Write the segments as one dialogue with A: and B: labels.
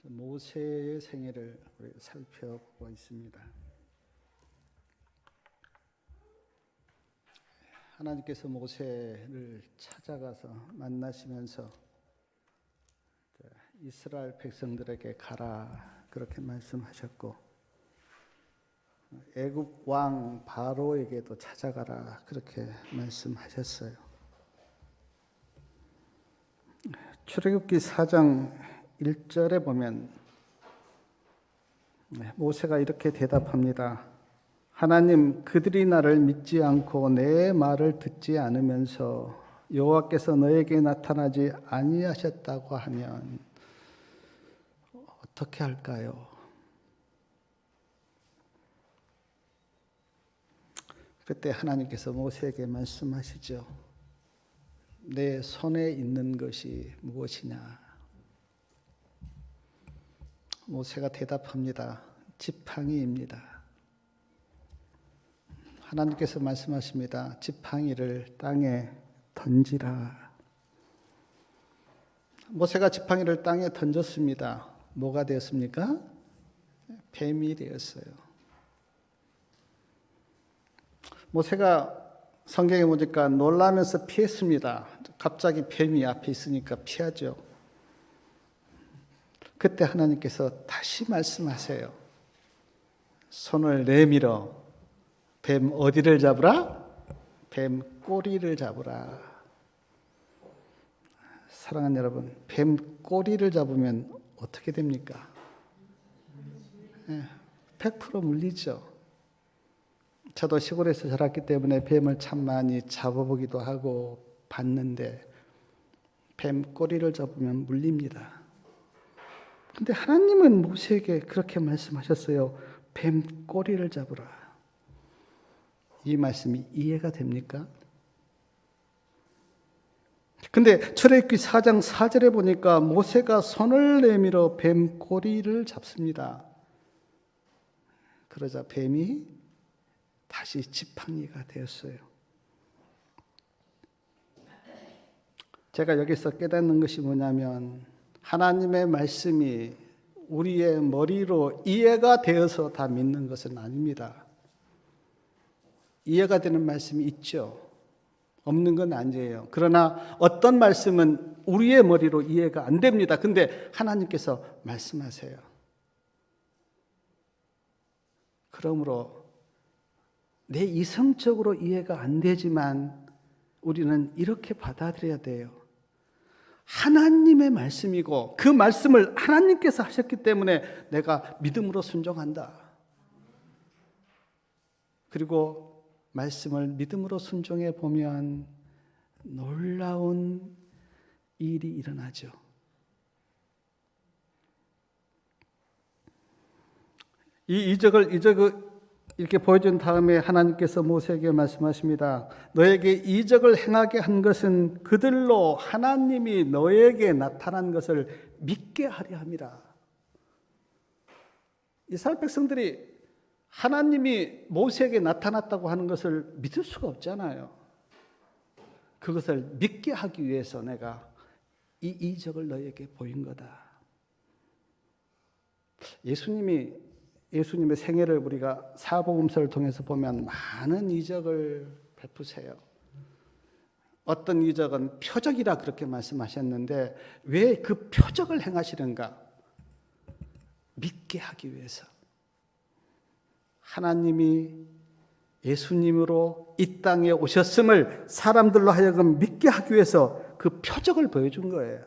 A: 모세의 생애를 우리 살펴보고 있습니다. 하나님께서 모세를 찾아가서 만나시면서 이스라엘 백성들에게 가라 그렇게 말씀하셨고, 애굽 왕 바로에게도 찾아가라 그렇게 말씀하셨어요. 출애굽기 4장 1절에 보면 모세가 이렇게 대답합니다. 하나님, 그들이 나를 믿지 않고 내 말을 듣지 않으면서 여호와께서 너에게 나타나지 아니하셨다고 하면 어떻게 할까요? 그때 하나님께서 모세에게 말씀하시죠. 내 손에 있는 것이 무엇이냐? 모세가 대답합니다. 지팡이입니다. 하나님께서 말씀하십니다. 지팡이를 땅에 던지라. 모세가 지팡이를 땅에 던졌습니다. 뭐가 되었습니까? 뱀이 되었어요. 모세가 성경에 보니까 놀라면서 피했습니다. 갑자기 뱀이 앞에 있으니까 피하죠. 그때 하나님께서 다시 말씀하세요. 손을 내밀어 뱀 어디를 잡으라? 뱀 꼬리를 잡으라. 사랑하는 여러분, 뱀 꼬리를 잡으면 어떻게 됩니까? 100% 물리죠. 저도 시골에서 자랐기 때문에 뱀을 참 많이 잡아보기도 하고 봤는데 뱀 꼬리를 잡으면 물립니다. 근데 하나님은 모세에게 그렇게 말씀하셨어요. 뱀 꼬리를 잡으라. 이 말씀이 이해가 됩니까? 근데 출애굽기 4장 4절에 보니까 모세가 손을 내밀어 뱀 꼬리를 잡습니다. 그러자 뱀이 다시 지팡이가 되었어요. 제가 여기서 깨닫는 것이 뭐냐면 하나님의 말씀이 우리의 머리로 이해가 되어서 다 믿는 것은 아닙니다. 이해가 되는 말씀이 있죠. 없는 건 아니에요. 그러나 어떤 말씀은 우리의 머리로 이해가 안 됩니다. 근데 하나님께서 말씀하세요. 그러므로 내 이성적으로 이해가 안 되지만 우리는 이렇게 받아들여야 돼요. 하나님의 말씀이고 그 말씀을 하나님께서 하셨기 때문에 내가 믿음으로 순종한다. 그리고 말씀을 믿음으로 순종해 보면 놀라운 일이 일어나죠. 이 이적을 이렇게 보여준 다음에 하나님께서 모세에게 말씀하십니다. 너에게 이적을 행하게 한 것은 그들로 하나님이 너에게 나타난 것을 믿게 하려 함이라. 이스라엘 백성들이 하나님이 모세에게 나타났다고 하는 것을 믿을 수가 없잖아요. 그것을 믿게 하기 위해서 내가 이 이적을 너에게 보인 거다. 예수님의 생애를 우리가 사복음서를 통해서 보면 많은 이적을 베푸세요. 어떤 이적은 표적이라 그렇게 말씀하셨는데 왜 그 표적을 행하시는가? 믿게 하기 위해서. 하나님이 예수님으로 이 땅에 오셨음을 사람들로 하여금 믿게 하기 위해서 그 표적을 보여준 거예요.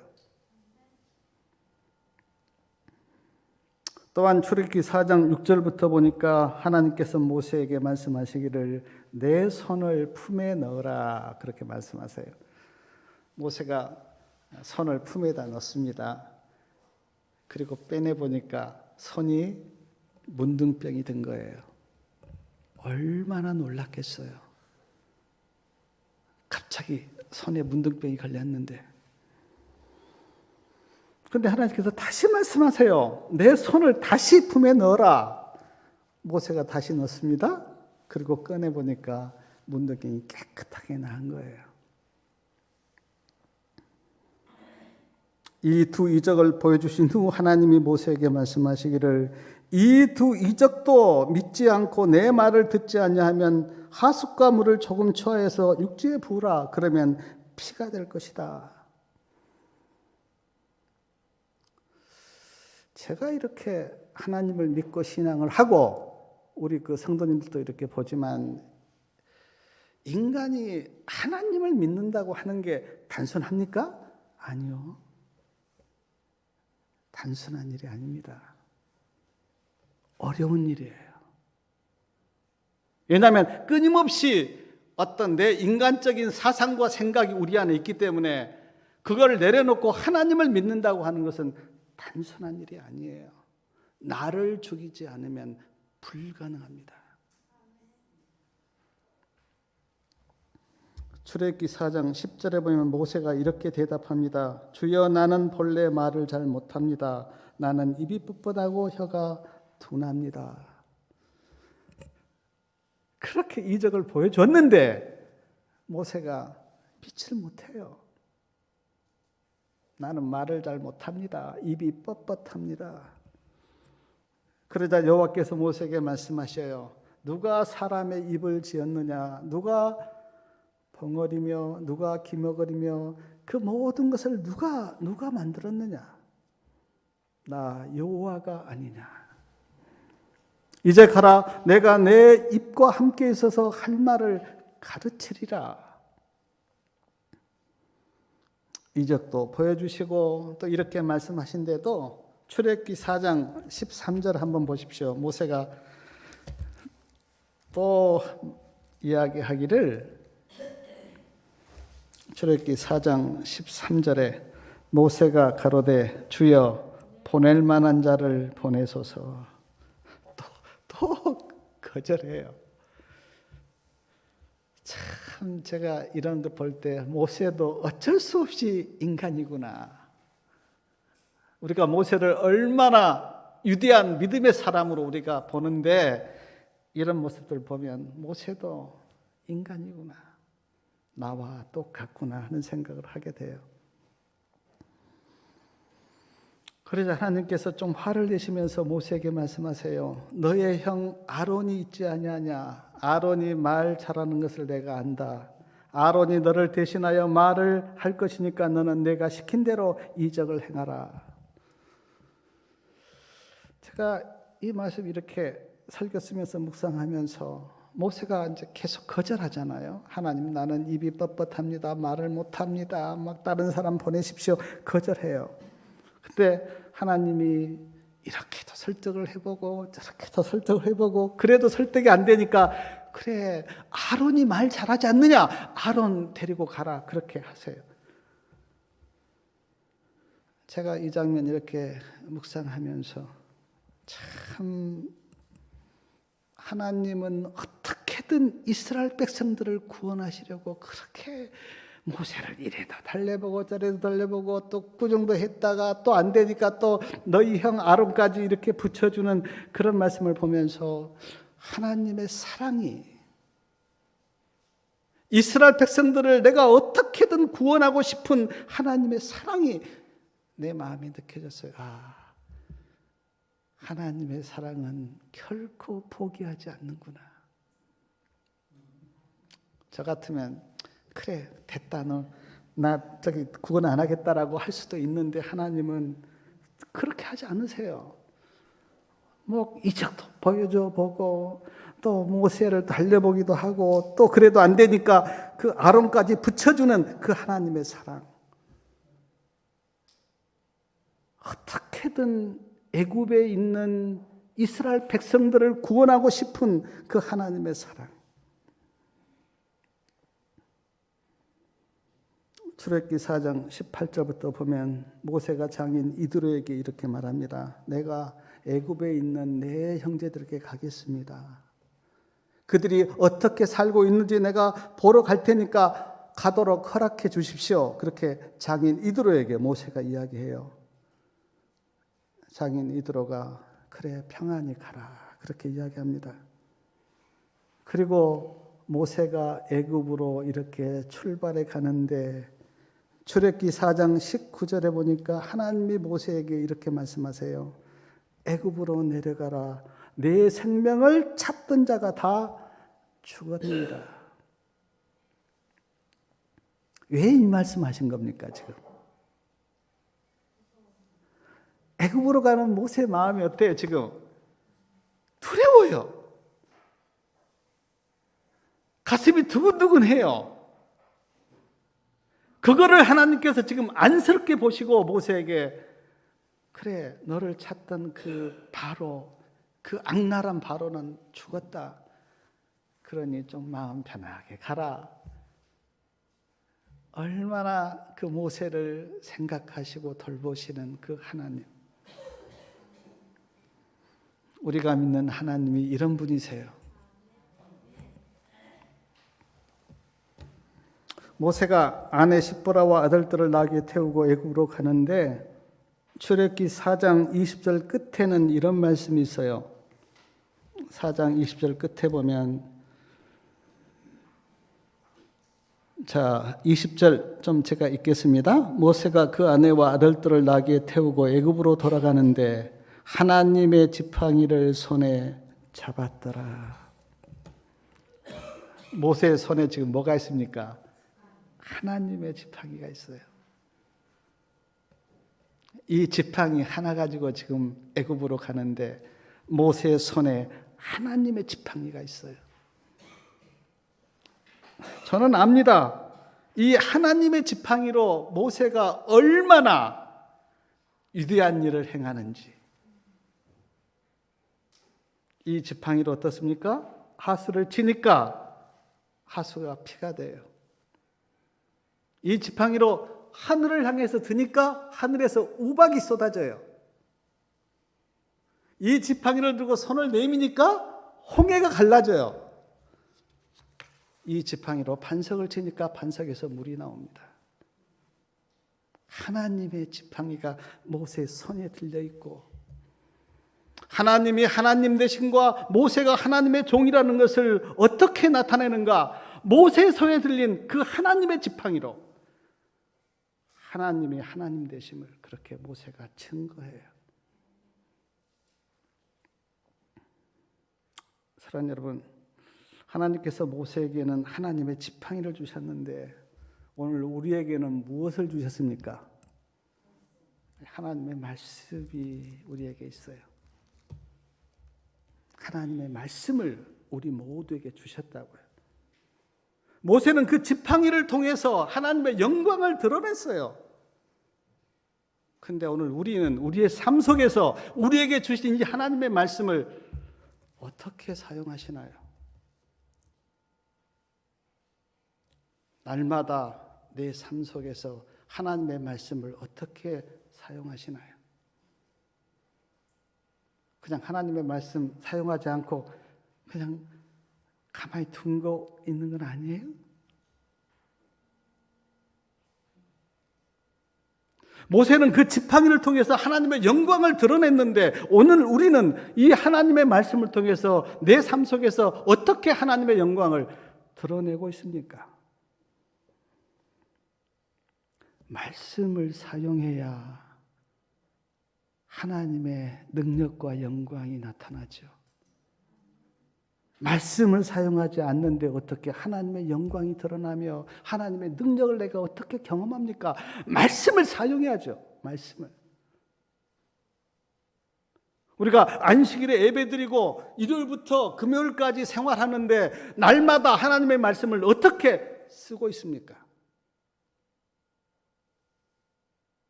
A: 또한 출애굽기 4장 6절부터 보니까 하나님께서 모세에게 말씀하시기를 내 손을 품에 넣어라 그렇게 말씀하세요. 모세가 손을 품에다 넣습니다. 그리고 빼내보니까 손이 문둥병이 된 거예요. 얼마나 놀랐겠어요. 갑자기 손에 문둥병이 걸렸는데. 그런데 하나님께서 다시 말씀하세요. 내 손을 다시 품에 넣어라. 모세가 다시 넣습니다. 그리고 꺼내보니까 문둥병이 깨끗하게 나은 거예요. 이 두 이적을 보여주신 후 하나님이 모세에게 말씀하시기를 이 두 이적도 믿지 않고 내 말을 듣지 않냐 하면 하숫과 물을 조금 초하여서 육지에 부으라. 그러면 피가 될 것이다. 제가 이렇게 하나님을 믿고 신앙을 하고 우리 그 성도님들도 이렇게 보지만 인간이 하나님을 믿는다고 하는 게 단순합니까? 아니요. 단순한 일이 아닙니다. 어려운 일이에요. 왜냐하면 끊임없이 어떤 내 인간적인 사상과 생각이 우리 안에 있기 때문에 그걸 내려놓고 하나님을 믿는다고 하는 것은 단순한 일이 아니에요. 나를 죽이지 않으면 불가능합니다. 출애굽기 4장 10절에 보면 모세가 이렇게 대답합니다. 주여 나는 본래 말을 잘 못합니다. 나는 입이 뻣뻣하고 혀가 둔합니다. 그렇게 이적을 보여줬는데 모세가 믿지를 못해요. 나는 말을 잘 못합니다. 입이 뻣뻣합니다. 그러자 여호와께서 모세에게 말씀하셔요. 누가 사람의 입을 지었느냐? 누가 벙어리며 누가 기머거리며 그 모든 것을 누가 만들었느냐? 나 여호와가 아니냐? 이제 가라. 내가 내 입과 함께 있어서 할 말을 가르치리라. 이적도 보여주시고 또 이렇게 말씀하신데도 출애굽기 4장 13절 한번 보십시오. 모세가 또 이야기하기를 출애굽기 4장 13절에 모세가 가로되 주여 보낼 만한 자를 보내소서. 또 거절해요. 참 제가 이런 거 볼 때 모세도 어쩔 수 없이 인간이구나. 우리가 모세를 얼마나 위대한 믿음의 사람으로 우리가 보는데 이런 모습들 보면 모세도 인간이구나. 나와 똑같구나 하는 생각을 하게 돼요. 그러자 하나님께서 좀 화를 내시면서 모세에게 말씀하세요. 너의 형 아론이 있지 아니하냐? 아론이 말 잘하는 것을 내가 안다. 아론이 너를 대신하여 말을 할 것이니까 너는 내가 시킨 대로 이적을 행하라. 제가 이 말씀 이렇게 설교 쓰면서 묵상하면서 모세가 이제 계속 거절하잖아요. 하나님 나는 입이 뻣뻣합니다. 말을 못합니다. 막 다른 사람 보내십시오. 거절해요. 근데 하나님이 이렇게도 설득을 해보고 저렇게도 설득을 해보고 그래도 설득이 안 되니까 그래 아론이 말 잘하지 않느냐? 아론 데리고 가라. 그렇게 하세요. 제가 이 장면 이렇게 묵상하면서 참 하나님은 어떻게든 이스라엘 백성들을 구원하시려고 그렇게 모세를 이래도 달래보고 저래도 달래보고 또 그 정도 했다가 또 안 되니까 또 너희 형 아론까지 이렇게 붙여주는 그런 말씀을 보면서 하나님의 사랑이 이스라엘 백성들을 내가 어떻게든 구원하고 싶은 하나님의 사랑이 내 마음에 느껴졌어요. 하나님의 사랑은 결코 포기하지 않는구나. 저 같으면 그래 됐다 나 저기 구원 안 하겠다라고 할 수도 있는데 하나님은 그렇게 하지 않으세요. 뭐 이적도 보여줘 보고 또 모세를 달려보기도 하고 또 그래도 안 되니까 그 아론까지 붙여주는 그 하나님의 사랑. 어떻게든 애굽에 있는 이스라엘 백성들을 구원하고 싶은 그 하나님의 사랑. 출애굽기 4장 18절부터 보면 모세가 장인 이드로에게 이렇게 말합니다. 내가 애굽에 있는 내 형제들에게 가겠습니다. 그들이 어떻게 살고 있는지 내가 보러 갈 테니까 가도록 허락해 주십시오. 그렇게 장인 이드로에게 모세가 이야기해요. 장인 이드로가 그래 평안히 가라 그렇게 이야기합니다. 그리고 모세가 애굽으로 이렇게 출발해 가는데 출애굽기 4장 19절에 보니까 하나님이 모세에게 이렇게 말씀하세요. 애굽으로 내려가라. 내 생명을 찾던 자가 다 죽었느니라. 왜 이 말씀하신 겁니까 지금? 애굽으로 가는 모세의 마음이 어때요 지금? 두려워요. 가슴이 두근두근해요. 그거를 하나님께서 지금 안쓰럽게 보시고 모세에게 그래 너를 찾던 그 바로 그 악랄한 바로는 죽었다. 그러니 좀 마음 편하게 가라. 얼마나 그 모세를 생각하시고 돌보시는 그 하나님. 우리가 믿는 하나님이 이런 분이세요. 모세가 아내 십보라와 아들들을 나귀에 태우고 애굽으로 가는데 출애굽기 4장 20절 끝에는 이런 말씀이 있어요. 4장 20절 끝에 보면 자 20절 좀 제가 읽겠습니다. 모세가 그 아내와 아들들을 나귀에 태우고 애굽으로 돌아가는데 하나님의 지팡이를 손에 잡았더라. 모세의 손에 지금 뭐가 있습니까? 하나님의 지팡이가 있어요. 이 지팡이 하나 가지고 지금 애굽으로 가는데 모세의 손에 하나님의 지팡이가 있어요. 저는 압니다. 이 하나님의 지팡이로 모세가 얼마나 위대한 일을 행하는지. 이 지팡이로 어떻습니까? 하수를 치니까 하수가 피가 돼요. 이 지팡이로 하늘을 향해서 드니까 하늘에서 우박이 쏟아져요. 이 지팡이를 들고 손을 내미니까 홍해가 갈라져요. 이 지팡이로 반석을 치니까 반석에서 물이 나옵니다. 하나님의 지팡이가 모세의 손에 들려 있고 하나님이 하나님 되신과 모세가 하나님의 종이라는 것을 어떻게 나타내는가? 모세의 손에 들린 그 하나님의 지팡이로 하나님이 하나님 되심을 그렇게 모세가 증거해요. 사랑하는 여러분, 하나님께서 모세에게는 하나님의 지팡이를 주셨는데 오늘 우리에게는 무엇을 주셨습니까? 하나님의 말씀이 우리에게 있어요. 하나님의 말씀을 우리 모두에게 주셨다고요. 모세는 그 지팡이를 통해서 하나님의 영광을 드러냈어요. 근데 오늘 우리는 우리의 삶 속에서 우리에게 주신 이 하나님의 말씀을 어떻게 사용하시나요? 날마다 내 삶 속에서 하나님의 말씀을 어떻게 사용하시나요? 그냥 하나님의 말씀 사용하지 않고 그냥 가만히 둔 있는 건 아니에요? 모세는 그 지팡이를 통해서 하나님의 영광을 드러냈는데 오늘 우리는 이 하나님의 말씀을 통해서 내 삶 속에서 어떻게 하나님의 영광을 드러내고 있습니까? 말씀을 사용해야 하나님의 능력과 영광이 나타나죠. 말씀을 사용하지 않는데 어떻게 하나님의 영광이 드러나며 하나님의 능력을 내가 어떻게 경험합니까? 말씀을 사용해야죠. 말씀을. 우리가 안식일에 예배드리고 일요일부터 금요일까지 생활하는데 날마다 하나님의 말씀을 어떻게 쓰고 있습니까?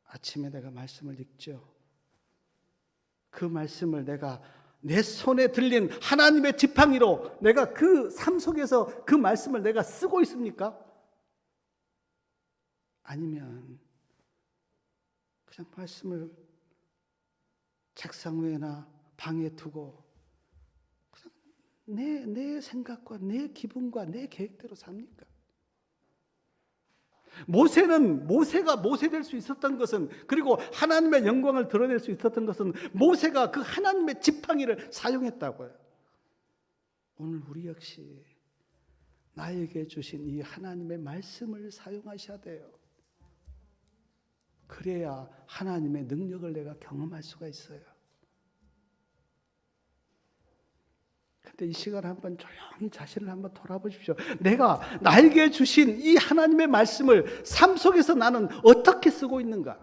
A: 아침에 내가 말씀을 읽죠. 그 말씀을 내가 내 손에 들린 하나님의 지팡이로 내가 그 삶 속에서 그 말씀을 내가 쓰고 있습니까? 아니면 그냥 말씀을 책상 위에나 방에 두고 그냥 내 생각과 내 기분과 내 계획대로 삽니까? 모세가 모세 될 수 있었던 것은, 그리고 하나님의 영광을 드러낼 수 있었던 것은 모세가 그 하나님의 지팡이를 사용했다고요. 오늘 우리 역시 나에게 주신 이 하나님의 말씀을 사용하셔야 돼요. 그래야 하나님의 능력을 내가 경험할 수가 있어요. 근데 이 시간에 한번 조용히 자신을 한번 돌아보십시오. 내가 나에게 주신 이 하나님의 말씀을 삶 속에서 나는 어떻게 쓰고 있는가?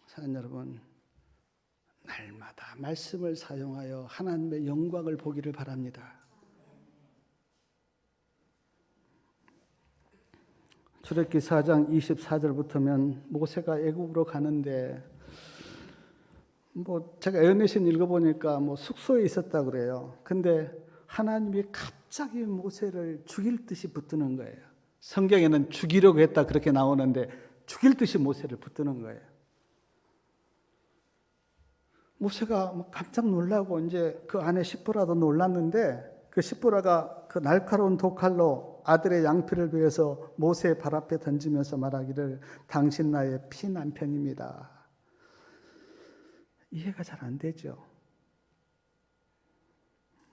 A: 사랑하는 여러분, 날마다 말씀을 사용하여 하나님의 영광을 보기를 바랍니다. 출애굽기 4장 24절부터면 모세가 애굽으로 가는데 제가 에어넷신 읽어보니까 숙소에 있었다 그래요. 근데 하나님이 갑자기 모세를 죽일 듯이 붙드는 거예요. 성경에는 죽이려고 했다 그렇게 나오는데 죽일 듯이 모세를 붙드는 거예요. 모세가 깜짝 놀라고 이제 그 안에 시보라도 놀랐는데 그 시보라가 그 날카로운 독칼로 아들의 양피를 베어서 모세의 발 앞에 던지면서 말하기를 당신 나의 피남편입니다. 이해가 잘 안 되죠.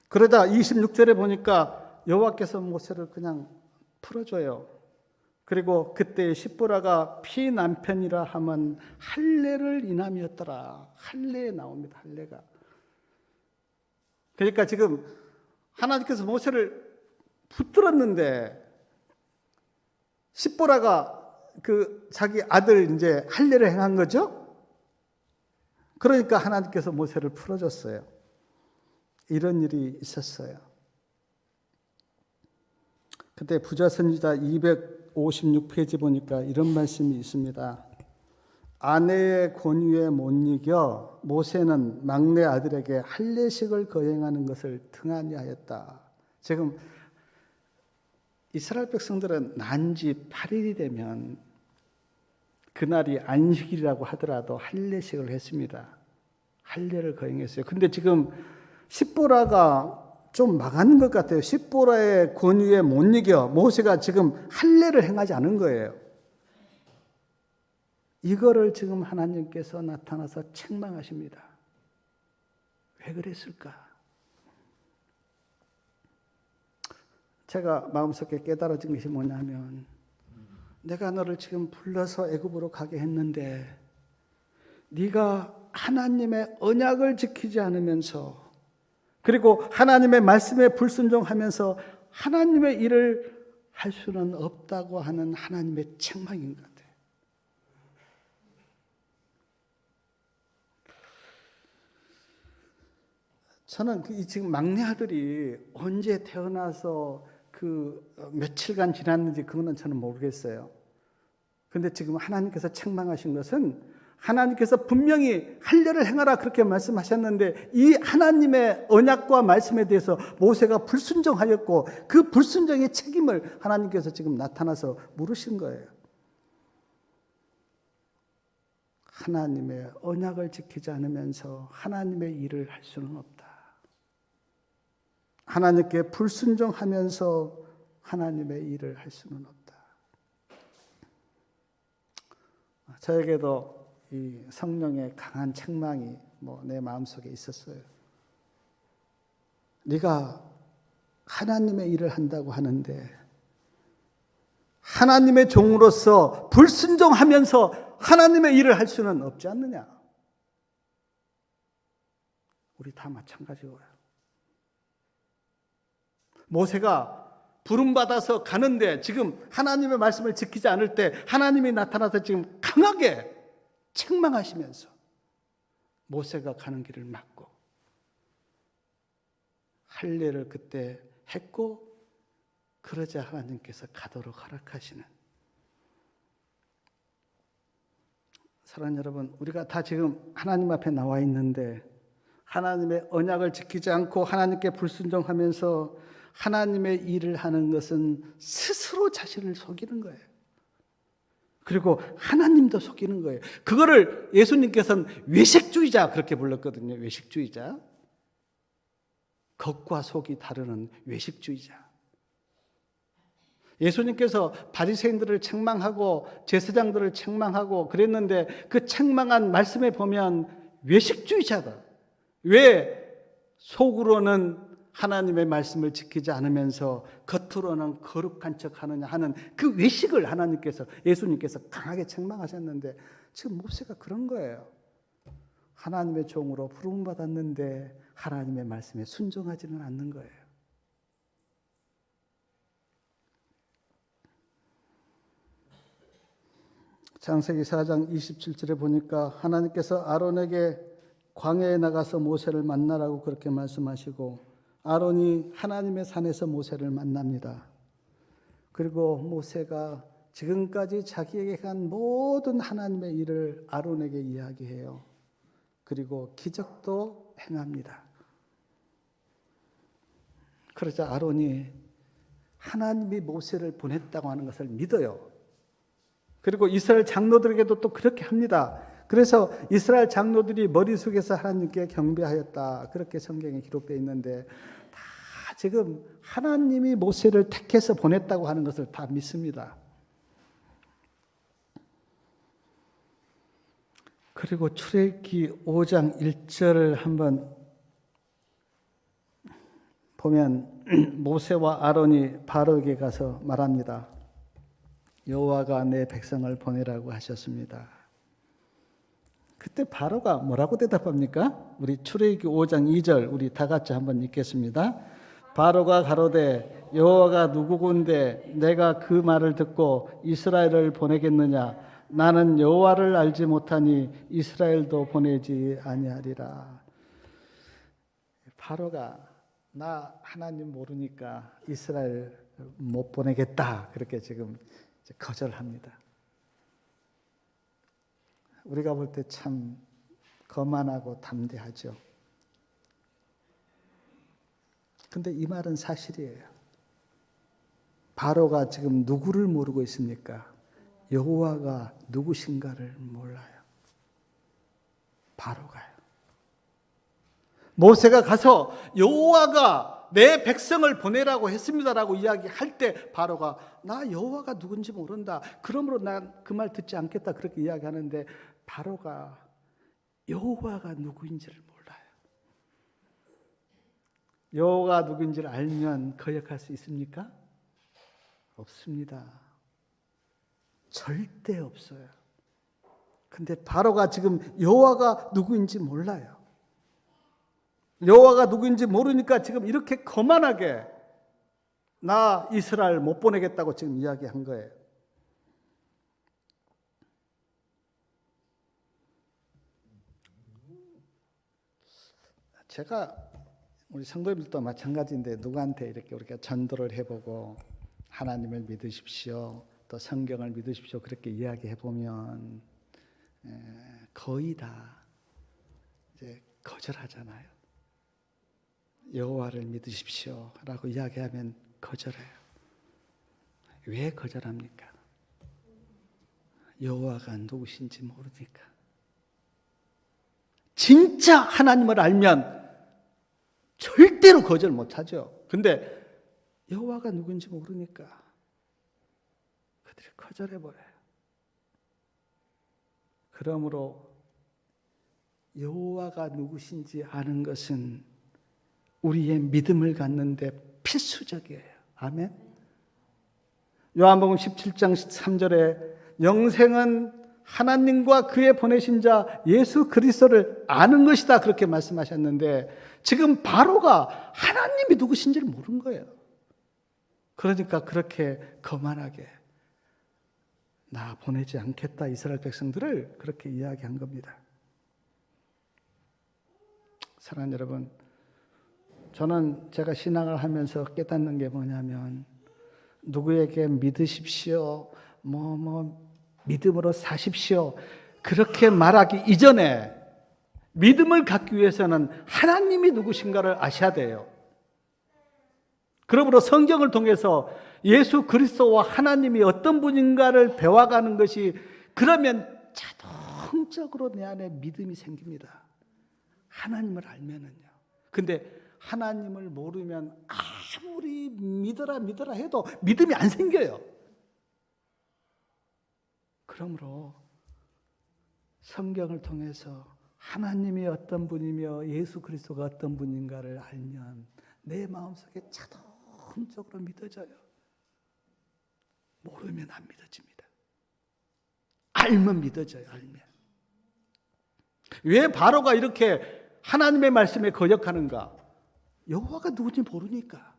A: 그러다 26절에 보니까 여호와께서 모세를 그냥 풀어줘요. 그리고 그때 시보라가 피남편이라 하면 할례를 인함이었더라. 할례에 나옵니다. 할례가. 그러니까 지금 하나님께서 모세를 붙들었는데 시보라가 그 자기 아들 이제 할례를 행한 거죠. 그러니까 하나님께서 모세를 풀어줬어요. 이런 일이 있었어요. 그때 부자선지자 256페이지 보니까 이런 말씀이 있습니다. 아내의 권유에 못 이겨 모세는 막내 아들에게 할례식을 거행하는 것을 등한히 하였다. 지금 이스라엘 백성들은 난지 8일이 되면 그날이 안식일이라고 하더라도 할례식을 했습니다. 할례를 거행했어요. 근데 지금 시보라가 좀 막한 것 같아요. 시보라의 권유에 못 이겨 모세가 지금 할례를 행하지 않은 거예요. 이거를 지금 하나님께서 나타나서 책망하십니다. 왜 그랬을까? 제가 마음속에 깨달아진 것이 뭐냐면 내가 너를 지금 불러서 애굽으로 가게 했는데 네가 하나님의 언약을 지키지 않으면서 그리고 하나님의 말씀에 불순종하면서 하나님의 일을 할 수는 없다고 하는 하나님의 책망인 것 같아요. 저는 지금 막내 아들이 언제 태어나서 며칠간 지났는지 그거는 저는 모르겠어요. 근데 지금 하나님께서 책망하신 것은 하나님께서 분명히 할례를 행하라 그렇게 말씀하셨는데 이 하나님의 언약과 말씀에 대해서 모세가 불순종하였고 그 불순종의 책임을 하나님께서 지금 나타나서 물으신 거예요. 하나님의 언약을 지키지 않으면서 하나님의 일을 할 수는 없다. 하나님께 불순종하면서 하나님의 일을 할 수는 없다. 저에게도 이 성령의 강한 책망이 내 마음속에 있었어요. 네가 하나님의 일을 한다고 하는데 하나님의 종으로서 불순종하면서 하나님의 일을 할 수는 없지 않느냐? 우리 다 마찬가지고요. 모세가 부름받아서 가는데 지금 하나님의 말씀을 지키지 않을 때 하나님이 나타나서 지금 강하게 책망하시면서 모세가 가는 길을 막고 할례를 그때 했고 그러자 하나님께서 가도록 허락하시는. 사랑하는 여러분, 우리가 다 지금 하나님 앞에 나와 있는데 하나님의 언약을 지키지 않고 하나님께 불순종하면서 하나님의 일을 하는 것은 스스로 자신을 속이는 거예요. 그리고 하나님도 속이는 거예요. 그거를 예수님께서는 외식주의자 그렇게 불렀거든요. 외식주의자. 겉과 속이 다르는 외식주의자. 예수님께서 바리새인들을 책망하고 제사장들을 책망하고 그랬는데 그 책망한 말씀에 보면 외식주의자다. 왜 속으로는 하나님의 말씀을 지키지 않으면서 겉으로는 거룩한 척 하느냐 하는 그 외식을 하나님께서, 예수님께서 강하게 책망하셨는데 지금 모세가 그런 거예요. 하나님의 종으로 부름 받았는데 하나님의 말씀에 순종하지는 않는 거예요. 창세기 4장 27절에 보니까 하나님께서 아론에게 광야에 나가서 모세를 만나라고 그렇게 말씀하시고, 아론이 하나님의 산에서 모세를 만납니다. 그리고 모세가 지금까지 자기에게 한 모든 하나님의 일을 아론에게 이야기해요. 그리고 기적도 행합니다. 그러자 아론이 하나님이 모세를 보냈다고 하는 것을 믿어요. 그리고 이스라엘 장로들에게도 또 그렇게 합니다. 그래서 이스라엘 장로들이 머릿속에서 하나님께 경배하였다, 그렇게 성경에 기록되어 있는데, 다 지금 하나님이 모세를 택해서 보냈다고 하는 것을 다 믿습니다. 그리고 출애굽기 5장 1절을 한번 보면 모세와 아론이 바로에게 가서 말합니다. 여호와가 내 백성을 보내라고 하셨습니다. 그때 바로가 뭐라고 대답합니까? 우리 출애굽기 5장 2절 우리 다 같이 한번 읽겠습니다. 바로가 가로되 여호와가 누구건대 내가 그 말을 듣고 이스라엘을 보내겠느냐? 나는 여호와를 알지 못하니 이스라엘도 보내지 아니하리라. 바로가 나 하나님 모르니까 이스라엘 못 보내겠다, 그렇게 지금 거절합니다. 우리가 볼 때 참 거만하고 담대하죠. 근데 이 말은 사실이에요. 바로가 지금 누구를 모르고 있습니까? 여호와가 누구신가를 몰라요. 바로가요. 모세가 가서 여호와가 내 백성을 보내라고 했습니다라고 이야기할 때 바로가 나 여호와가 누군지 모른다, 그러므로 난 그 말 듣지 않겠다, 그렇게 이야기하는데 바로가 여호와가 누구인지를 몰라요. 여호와가 누구인지를 알면 거역할 수 있습니까? 없습니다. 절대 없어요. 근데 바로가 지금 여호와가 누구인지 몰라요. 여호와가 누구인지 모르니까 지금 이렇게 거만하게 나 이스라엘 못 보내겠다고 지금 이야기한 거예요. 제가 우리 성도님들도 마찬가지인데 누구한테 이렇게 우리가 전도를 해보고 하나님을 믿으십시오, 또 성경을 믿으십시오, 그렇게 이야기해 보면 거의 다 이제 거절하잖아요. 여호와를 믿으십시오라고 이야기하면 거절해요. 왜 거절합니까? 여호와가 누구신지 모르니까. 진짜 하나님을 알면 절대로 거절 못하죠. 근데 여호와가 누군지 모르니까 그들이 거절해버려요. 그러므로 여호와가 누구신지 아는 것은 우리의 믿음을 갖는데 필수적이에요. 아멘. 요한복음 17장 3절에 영생은 하나님과 그의 보내신 자 예수 그리스도를 아는 것이다, 그렇게 말씀하셨는데 지금 바로가 하나님이 누구신지를 모르는 거예요. 그러니까 그렇게 거만하게 나 보내지 않겠다, 이스라엘 백성들을 그렇게 이야기한 겁니다. 사랑하는 여러분, 저는 제가 신앙을 하면서 깨닫는 게 뭐냐면 누구에게 믿으십시오, 믿음으로 사십시오, 그렇게 말하기 이전에 믿음을 갖기 위해서는 하나님이 누구신가를 아셔야 돼요. 그러므로 성경을 통해서 예수 그리스도와 하나님이 어떤 분인가를 배워가는 것이, 그러면 자동적으로 내 안에 믿음이 생깁니다. 하나님을 알면은요. 근데 하나님을 모르면 아무리 믿어라 해도 믿음이 안 생겨요. 그러므로 성경을 통해서 하나님이 어떤 분이며 예수 그리스도가 어떤 분인가를 알면 내 마음속에 자동적으로 믿어져요. 모르면 안 믿어집니다. 알면 믿어져요. 알면. 왜 바로가 이렇게 하나님의 말씀에 거역하는가? 여호와가 누군지 모르니까.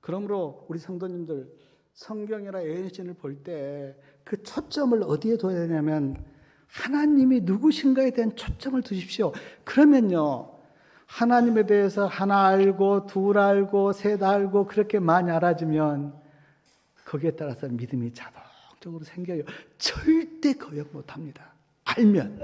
A: 그러므로 우리 성도님들 성경이나 예언신을 볼 때 그 초점을 어디에 둬야 되냐면 하나님이 누구신가에 대한 초점을 두십시오. 그러면요, 하나님에 대해서 하나 알고 둘 알고 셋 알고 그렇게 많이 알아지면 거기에 따라서 믿음이 자동적으로 생겨요. 절대 거역 못합니다. 알면.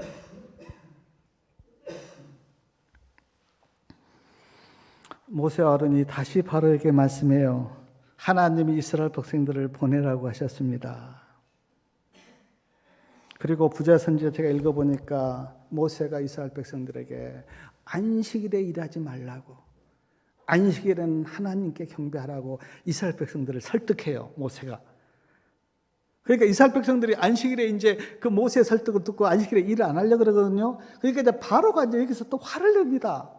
A: 모세와 아론이 다시 바로에게 말씀해요. 하나님이 이스라엘 백성들을 보내라고 하셨습니다. 그리고 부자선지자 제가 읽어보니까 모세가 이스라엘 백성들에게 안식일에 일하지 말라고, 안식일에는 하나님께 경배하라고 이스라엘 백성들을 설득해요. 모세가. 그러니까 이스라엘 백성들이 안식일에 이제 그 모세의 설득을 듣고 안식일에 일을 안 하려고 그러거든요. 그러니까 이제 바로가 이제 여기서 또 화를 냅니다.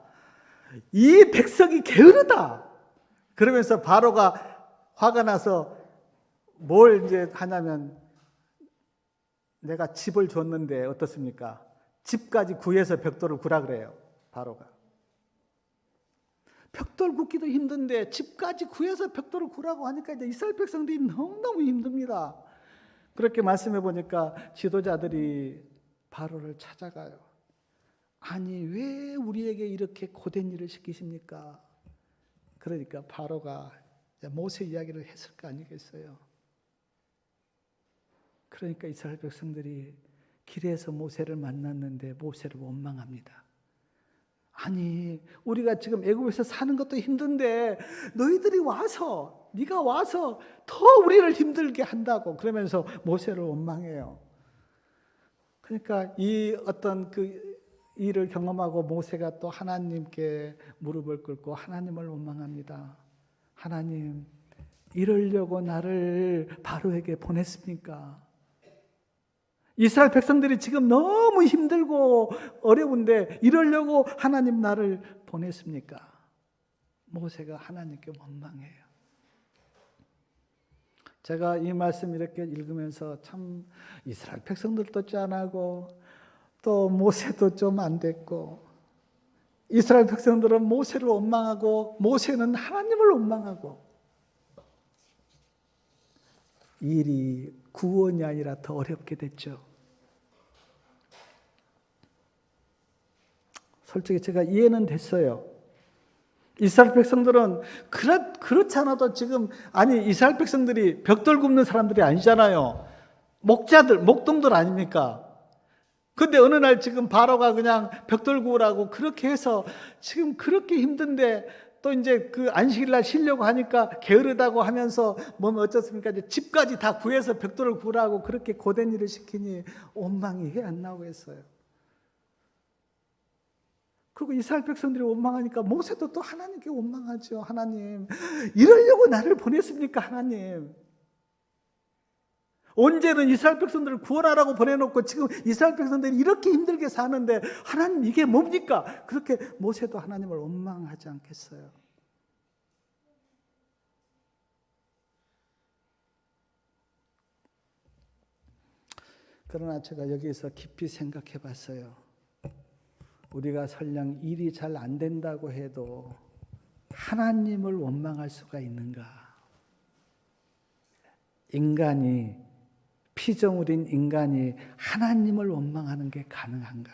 A: 이 백성이 게으르다. 그러면서 바로가 화가 나서 뭘 이제 하냐면, 내가 집을 줬는데 어떻습니까? 집까지 구해서 벽돌을 구라 그래요. 바로가. 벽돌 굽기도 힘든데 집까지 구해서 벽돌을 구라고 하니까 이제 이스라엘 백성들이 너무너무 힘듭니다. 그렇게 말씀해 보니까 지도자들이 바로를 찾아가요. 아니, 왜 우리에게 이렇게 고된 일을 시키십니까? 그러니까 바로가 모세 이야기를 했을 거 아니겠어요? 그러니까 이스라엘 백성들이 길에서 모세를 만났는데 모세를 원망합니다. 아니, 우리가 지금 애굽에서 사는 것도 힘든데 너희들이 와서, 네가 와서 더 우리를 힘들게 한다고, 그러면서 모세를 원망해요. 그러니까 이 어떤 그 일을 경험하고 모세가 또 하나님께 무릎을 꿇고 하나님을 원망합니다. 하나님, 이러려고 나를 바로에게 보냈습니까? 이스라엘 백성들이 지금 너무 힘들고 어려운데 이러려고 하나님 나를 보냈습니까? 모세가 하나님께 원망해요. 제가 이 말씀 이렇게 읽으면서 참 이스라엘 백성들도 짠하고 또 모세도 좀 안 됐고, 이스라엘 백성들은 모세를 원망하고 모세는 하나님을 원망하고, 일이 구원이 아니라 더 어렵게 됐죠. 솔직히 제가 이해는 됐어요. 이스라엘 백성들은 그렇지 않아도 지금, 아니 이스라엘 백성들이 벽돌 굽는 사람들이 아니잖아요. 목자들, 목동들 아닙니까? 근데 어느 날 지금 바로가 그냥 벽돌 구우라고 그렇게 해서 지금 그렇게 힘든데 또 이제 그 안식일날 쉬려고 하니까 게으르다고 하면서 뭐면 어쩌습니까? 이제 집까지 다 구해서 벽돌을 구우라고 그렇게 고된 일을 시키니 원망이 왜 안 나오고 했어요. 그리고 이스라엘 백성들이 원망하니까 모세도 또 하나님께 원망하죠. 하나님, 이러려고 나를 보냈습니까? 하나님. 언제는 이스라엘 백성들을 구원하라고 보내놓고 지금 이스라엘 백성들이 이렇게 힘들게 사는데 하나님 이게 뭡니까? 그렇게 모세도 하나님을 원망하지 않겠어요? 그러나 제가 여기서 깊이 생각해 봤어요. 우리가 설령 일이 잘 안 된다고 해도 하나님을 원망할 수가 있는가? 인간이, 피조물인 인간이 하나님을 원망하는 게 가능한가?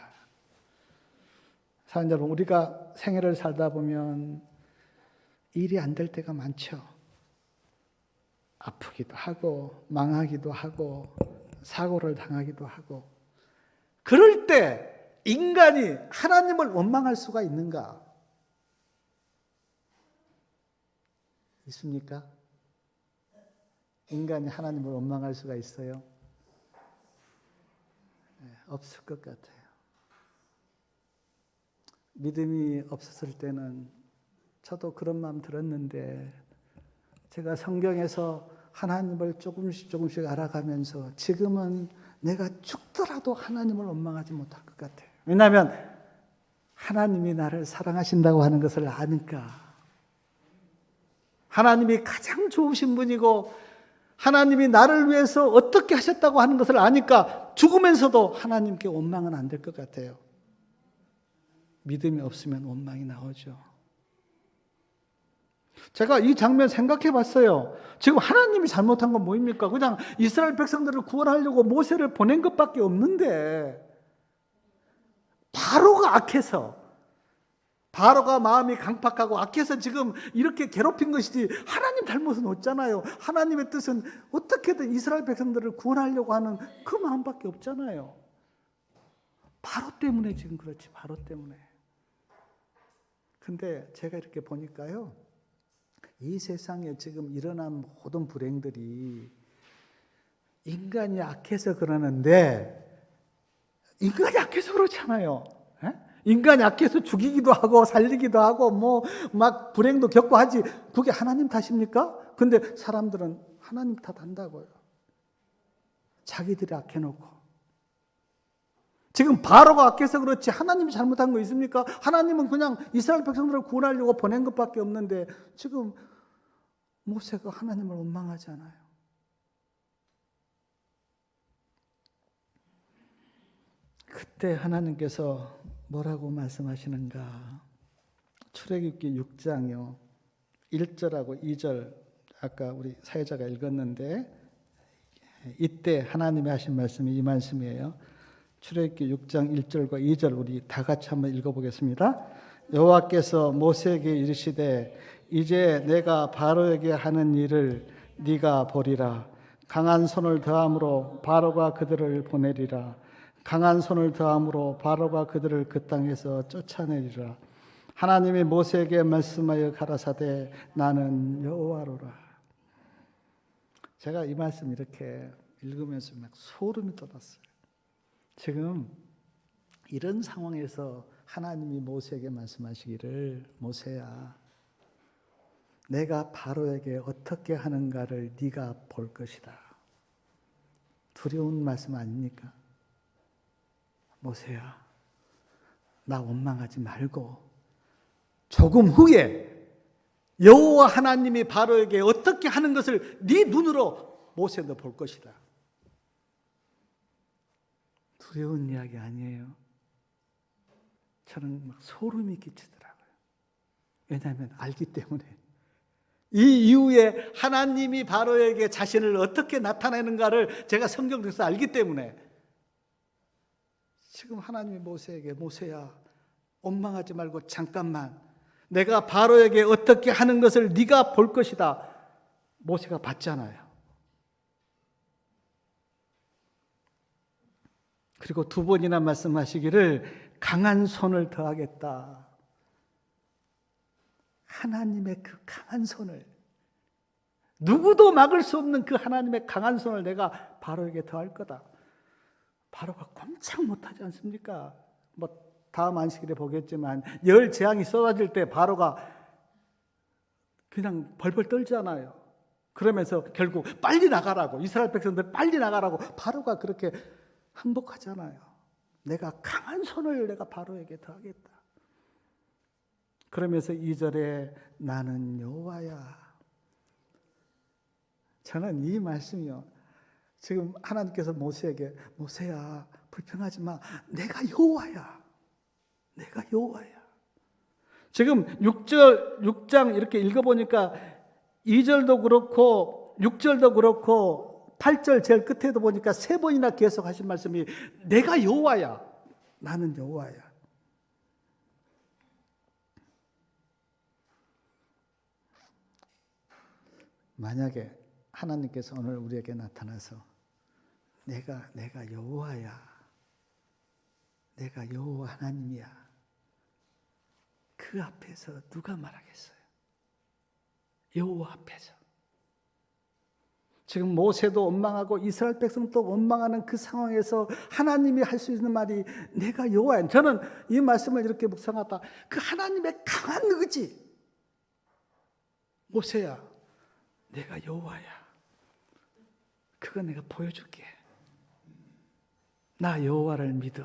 A: 사랑하는 여러분, 우리가 생애를 살다 보면 일이 안 될 때가 많죠. 아프기도 하고 망하기도 하고 사고를 당하기도 하고, 그럴 때 인간이 하나님을 원망할 수가 있는가? 있습니까? 인간이 하나님을 원망할 수가 있어요? 네, 없을 것 같아요. 믿음이 없었을 때는 저도 그런 마음 들었는데, 제가 성경에서 하나님을 조금씩 알아가면서 지금은 내가 죽더라도 하나님을 원망하지 못할 것 같아요. 왜냐하면 하나님이 나를 사랑하신다고 하는 것을 아니까, 하나님이 가장 좋으신 분이고 하나님이 나를 위해서 어떻게 하셨다고 하는 것을 아니까 죽으면서도 하나님께 원망은 안 될 것 같아요. 믿음이 없으면 원망이 나오죠. 제가 이 장면 생각해 봤어요. 지금 하나님이 잘못한 건 뭐입니까? 그냥 이스라엘 백성들을 구원하려고 모세를 보낸 것밖에 없는데, 바로가 악해서, 바로가 마음이 강팍하고 악해서 지금 이렇게 괴롭힌 것이지 하나님 잘못은 없잖아요. 하나님의 뜻은 어떻게든 이스라엘 백성들을 구원하려고 하는 그 마음밖에 없잖아요. 바로 때문에 지금 그렇지, 바로 때문에. 근데 제가 이렇게 보니까요, 이 세상에 지금 일어난 모든 불행들이 인간이 악해서 그러는데, 인간이 악해서 그렇잖아요. 인간이 악해서 죽이기도 하고 살리기도 하고 뭐 막 불행도 겪고 하지, 그게 하나님 탓입니까? 근데 사람들은 하나님 탓한다고요. 자기들이 악해놓고. 지금 바로가 악해서 그렇지 하나님이 잘못한 거 있습니까? 하나님은 그냥 이스라엘 백성들을 구원하려고 보낸 것밖에 없는데, 지금 모세가 하나님을 원망하잖아요. 그때 하나님께서 뭐라고 말씀하시는가? 출애굽기 6장이요. 1절하고 2절, 아까 우리 사회자가 읽었는데, 이때 하나님이 하신 말씀이 이 말씀이에요. 출애굽기 6장 1절과 2절 우리 다 같이 한번 읽어보겠습니다. 여호와께서 모세에게 이르시되, 이제 내가 바로에게 하는 일을 네가 보리라. 강한 손을 더함으로 바로가 그들을 보내리라. 강한 손을 더함으로 바로가 그들을 그 땅에서 쫓아내리라. 하나님이 모세에게 말씀하여 가라사대, 나는 여호와로라. 제가 이 말씀 이렇게 읽으면서 막 소름이 돋았어요. 지금 이런 상황에서 하나님이 모세에게 말씀하시기를, 모세야, 내가 바로에게 어떻게 하는가를 네가 볼 것이다. 두려운 말씀 아닙니까? 모세야, 나 원망하지 말고 조금 후에 여호와 하나님이 바로에게 어떻게 하는 것을 네 눈으로 모세 너 볼 것이다. 두려운 이야기 아니에요. 저는 막 소름이 끼치더라고요. 왜냐하면 알기 때문에. 이 이후에 하나님이 바로에게 자신을 어떻게 나타내는가를 제가 성경에서 알기 때문에, 지금 하나님이 모세에게, 모세야, 원망하지 말고 잠깐만, 내가 바로에게 어떻게 하는 것을 네가 볼 것이다. 모세가 봤잖아요. 그리고 두 번이나 말씀하시기를 강한 손을 더하겠다. 하나님의 그 강한 손을, 누구도 막을 수 없는 그 하나님의 강한 손을 내가 바로에게 더할 거다. 바로가 꼼짝 못하지 않습니까? 뭐 다음 안식일에 보겠지만 열 재앙이 쏟아질 때 바로가 그냥 벌벌 떨잖아요. 그러면서 결국 빨리 나가라고, 이스라엘 백성들 빨리 나가라고 바로가 그렇게 항복하잖아요. 내가 강한 손을 내가 바로에게 더하겠다. 그러면서 2절에 나는 여호와야. 저는 이 말씀이요, 지금 하나님께서 모세에게, 모세야 불평하지 마, 내가 여호와야, 내가 여호와야. 지금 6장 이렇게 읽어보니까 2절도 그렇고 6절도 그렇고 8절 제일 끝에도 보니까 세 번이나 계속 하신 말씀이 내가 여호와야, 나는 여호와야. 만약에 하나님께서 오늘 우리에게 나타나서 내가 여호와야, 내가 여호와 하나님이야, 그 앞에서 누가 말하겠어요? 여호와 앞에서. 지금 모세도 원망하고 이스라엘 백성도 원망하는 그 상황에서 하나님이 할 수 있는 말이 내가 여호와야. 저는 이 말씀을 이렇게 묵상하다, 그 하나님의 강한 의지, 모세야 내가 여호와야, 그거 내가 보여줄게. 나 여호와를 믿어.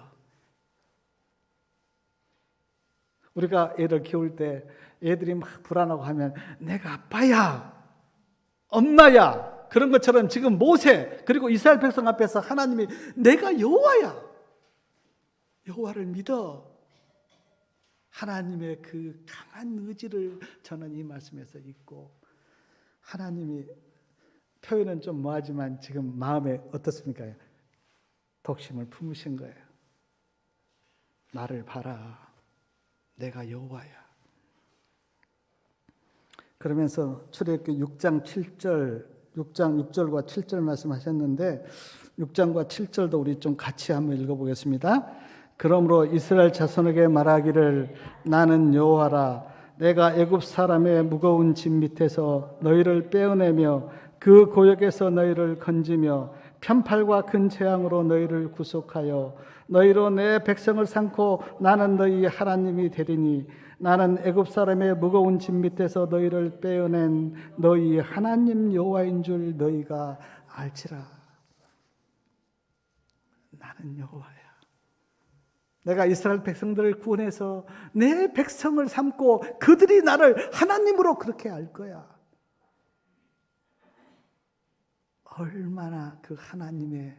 A: 우리가 애를 키울 때 애들이 막 불안하고 하면 내가 아빠야, 엄마야, 그런 것처럼 지금 모세 그리고 이스라엘 백성 앞에서 하나님이 내가 여호와야, 여호와를 믿어. 하나님의 그 강한 의지를 저는 이 말씀에서 읽고, 하나님이 표현은 좀 뭐하지만 지금 마음에 어떻습니까? 독심을 품으신 거예요. 나를 봐라, 내가 여호와야. 그러면서 출애굽기 6장 6절과 7절 말씀하셨는데 6장과 7절도 우리 좀 같이 한번 읽어보겠습니다. 그러므로 이스라엘 자손에게 말하기를 나는 여호와라. 내가 애굽 사람의 무거운 짐 밑에서 너희를 빼어내며 그 고역에서 너희를 건지며 편팔과 큰 재앙으로 너희를 구속하여 너희로 내 백성을 삼고 나는 너희 하나님이 되리니 나는 애굽 사람의 무거운 짐 밑에서 너희를 빼어낸 너희 하나님 여호와인 줄 너희가 알지라. 나는 여호와야. 내가 이스라엘 백성들을 구원해서 내 백성을 삼고 그들이 나를 하나님으로 그렇게 알 거야. 얼마나 그 하나님의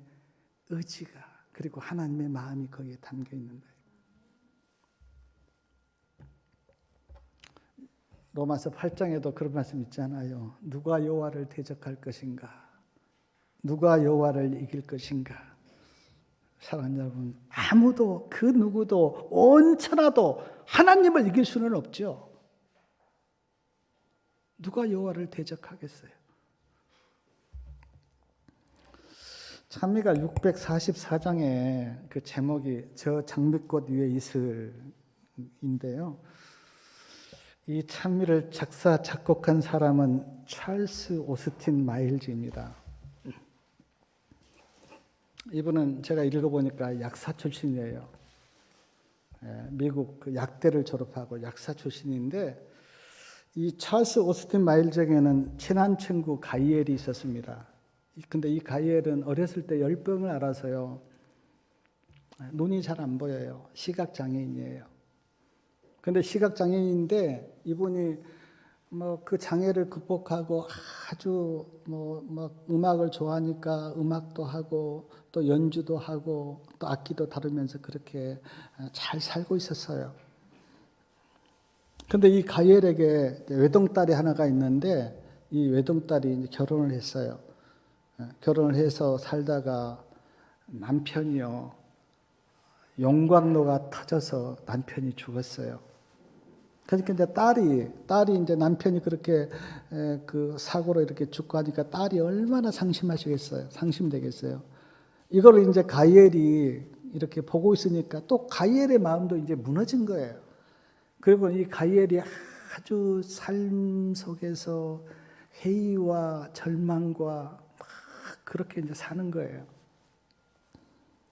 A: 의지가 그리고 하나님의 마음이 거기에 담겨 있는 거예요. 로마서 8장에도 그런 말씀 있잖아요. 누가 여호와를 대적할 것인가? 누가 여호와를 이길 것인가? 사랑하는 여러분, 아무도 그 누구도 온천하도 하나님을 이길 수는 없죠. 누가 여호와를 대적하겠어요? 찬미가 644장에 그 제목이 저 장미꽃 위에 이슬인데요. 이 찬미를 작사 작곡한 사람은 찰스 오스틴 마일즈입니다. 이분은 제가 읽어보니까 약사 출신이에요. 미국 그 약대를 졸업하고 약사 출신인데 이 찰스 오스틴 마일즈에게는 친한 친구 가이엘이 있었습니다. 근데 이 가이엘은 어렸을 때 열병을 앓아서요. 눈이 잘 안 보여요. 시각장애인이에요. 근데 시각장애인인데 이분이 뭐 그 장애를 극복하고 아주 뭐 음악을 좋아하니까 음악도 하고 또 연주도 하고 또 악기도 다루면서 그렇게 잘 살고 있었어요. 근데 이 가이엘에게 외동딸이 하나가 있는데 이 외동딸이 이제 결혼을 했어요. 결혼을 해서 살다가 남편이요. 용광로가 터져서 남편이 죽었어요. 그러니까 이제 딸이 이제 남편이 그렇게 그 사고로 이렇게 죽고 하니까 딸이 얼마나 상심하시겠어요. 상심되겠어요. 이걸 이제 가이엘이 이렇게 보고 있으니까 또 가이엘의 마음도 이제 무너진 거예요. 그리고 이 가이엘이 아주 삶 속에서 회의와 절망과 막 그렇게 이제 사는 거예요.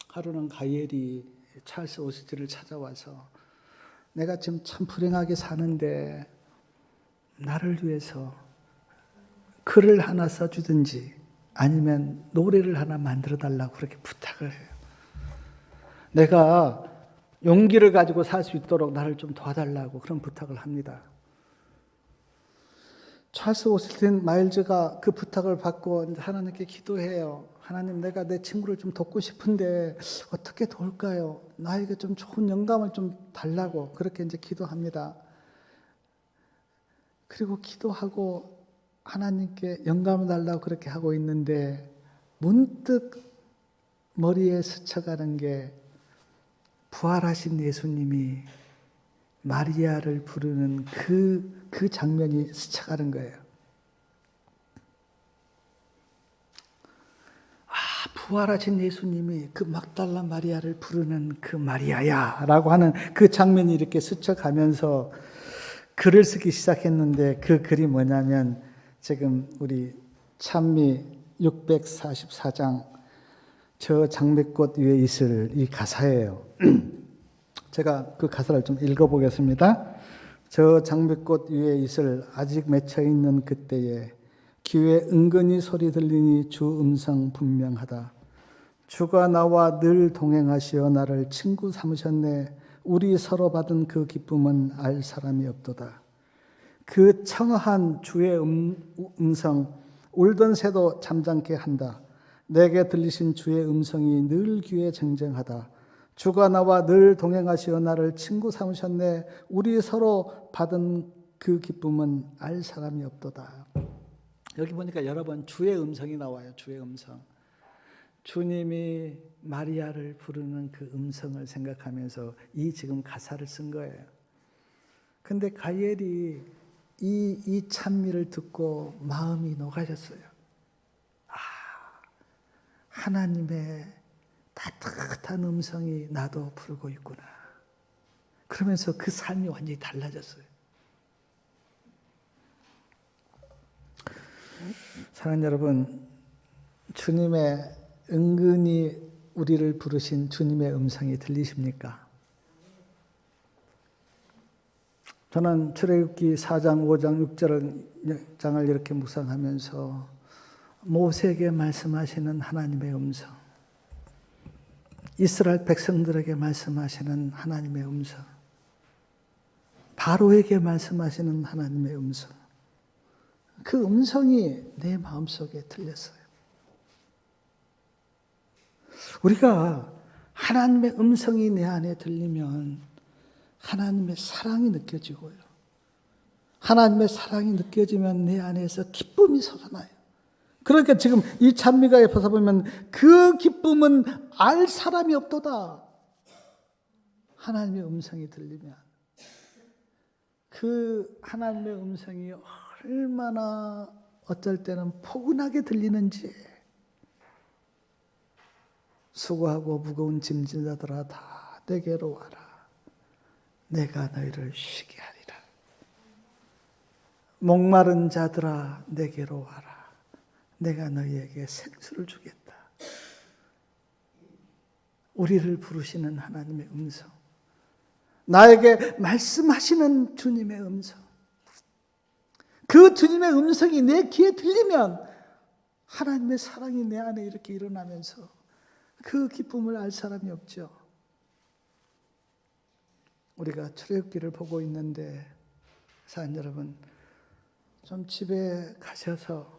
A: 하루는 가이엘이 찰스 오스틴을 찾아와서 내가 지금 참 불행하게 사는데 나를 위해서 글을 하나 써주든지 아니면 노래를 하나 만들어 달라고 그렇게 부탁을 해요. 내가 용기를 가지고 살 수 있도록 나를 좀 도와달라고 그런 부탁을 합니다. 찰스 오스틴 마일즈가 그 부탁을 받고 하나님께 기도해요. 하나님, 내가 내 친구를 좀 돕고 싶은데 어떻게 도울까요? 나에게 좀 좋은 영감을 좀 달라고 그렇게 이제 기도합니다. 그리고 기도하고 하나님께 영감을 달라고 그렇게 하고 있는데 문득 머리에 스쳐가는 게 부활하신 예수님이 마리아를 부르는 그 장면이 스쳐가는 거예요. 부활하신 예수님이 그 막달라 마리아를 부르는 그 마리아야 라고 하는 그 장면이 이렇게 스쳐가면서 글을 쓰기 시작했는데 그 글이 뭐냐면 지금 우리 찬미 644장 저 장미꽃 위에 있을 이 가사예요. 제가 그 가사를 좀 읽어보겠습니다. 저 장미꽃 위에 있을 아직 맺혀있는 그때에 귀에 은근히 소리 들리니 주 음성 분명하다. 주가 나와 늘 동행하시어 나를 친구 삼으셨네. 우리 서로 받은 그 기쁨은 알 사람이 없도다. 그 청아한 주의 음성 울던 새도 잠잠게 한다. 내게 들리신 주의 음성이 늘 귀에 쟁쟁하다. 주가 나와 늘 동행하시어 나를 친구 삼으셨네. 우리 서로 받은 그 기쁨은 알 사람이 없도다. 여기 보니까 여러 번 주의 음성이 나와요. 주의 음성. 주님이 마리아를 부르는 그 음성을 생각하면서 이 지금 가사를 쓴 거예요. 근데 가엘이 이 찬미를 듣고 마음이 녹아졌어요. 아, 하나님의 따뜻한 음성이 나도 부르고 있구나. 그러면서 그 삶이 완전히 달라졌어요. 사랑하는 여러분, 주님의 은근히 우리를 부르신 주님의 음성이 들리십니까? 저는 출애굽기 4장, 5장, 6장을 이렇게 묵상하면서 모세에게 말씀하시는 하나님의 음성, 이스라엘 백성들에게 말씀하시는 하나님의 음성, 바로에게 말씀하시는 하나님의 음성, 그 음성이 내 마음속에 들렸어요. 우리가 하나님의 음성이 내 안에 들리면 하나님의 사랑이 느껴지고요. 하나님의 사랑이 느껴지면 내 안에서 기쁨이 솟아나요. 그러니까 지금 이 찬미가에 보면 그 기쁨은 알 사람이 없도다. 하나님의 음성이 들리면 그 하나님의 음성이 얼마나 어쩔 때는 포근하게 들리는지, 수고하고 무거운 짐진 자들아 다 내게로 와라. 내가 너희를 쉬게 하리라. 목마른 자들아 내게로 와라. 내가 너희에게 생수를 주겠다. 우리를 부르시는 하나님의 음성, 나에게 말씀하시는 주님의 음성, 그 주님의 음성이 내 귀에 들리면 하나님의 사랑이 내 안에 이렇게 일어나면서 그 기쁨을 알 사람이 없죠. 우리가 출애굽기를 보고 있는데, 사랑 여러분, 좀 집에 가셔서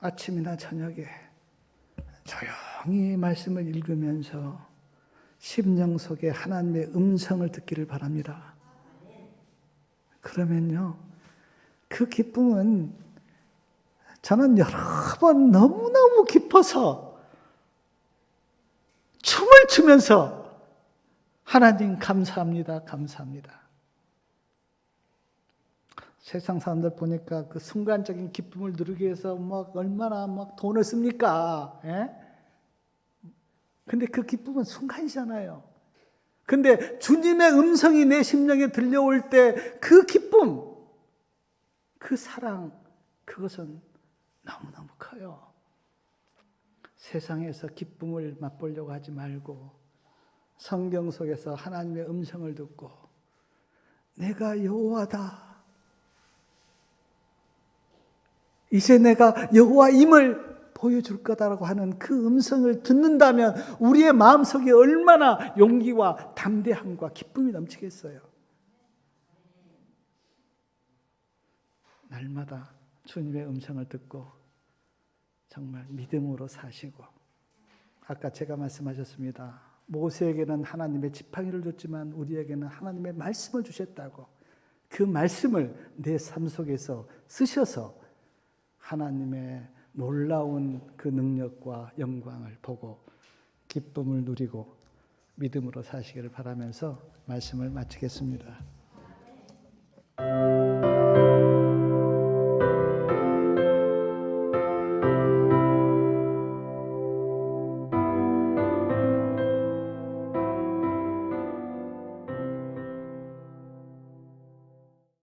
A: 아침이나 저녁에 조용히 말씀을 읽으면서 심령 속에 하나님의 음성을 듣기를 바랍니다. 그러면요, 그 기쁨은 저는 여러 번 너무너무 깊어서 춤을 추면서 하나님 감사합니다, 감사합니다. 세상 사람들 보니까 그 순간적인 기쁨을 누리기 위해서 얼마나 돈을 씁니까? 예? 근데 그 기쁨은 순간이잖아요. 근데 주님의 음성이 내 심령에 들려올 때 그 기쁨, 그 사랑, 그것은 너무너무 커요. 세상에서 기쁨을 맛보려고 하지 말고 성경 속에서 하나님의 음성을 듣고 내가 여호와다, 이제 내가 여호와임을 보여줄 거다라고 하는 그 음성을 듣는다면 우리의 마음속에 얼마나 용기와 담대함과 기쁨이 넘치겠어요. 날마다 주님의 음성을 듣고 정말 믿음으로 사시고, 아까 제가 말씀하셨습니다. 모세에게는 하나님의 지팡이를 줬지만 우리에게는 하나님의 말씀을 주셨다고. 그 말씀을 내 삶 속에서 쓰셔서 하나님의 놀라운 그 능력과 영광을 보고 기쁨을 누리고 믿음으로 사시기를 바라면서 말씀을 마치겠습니다.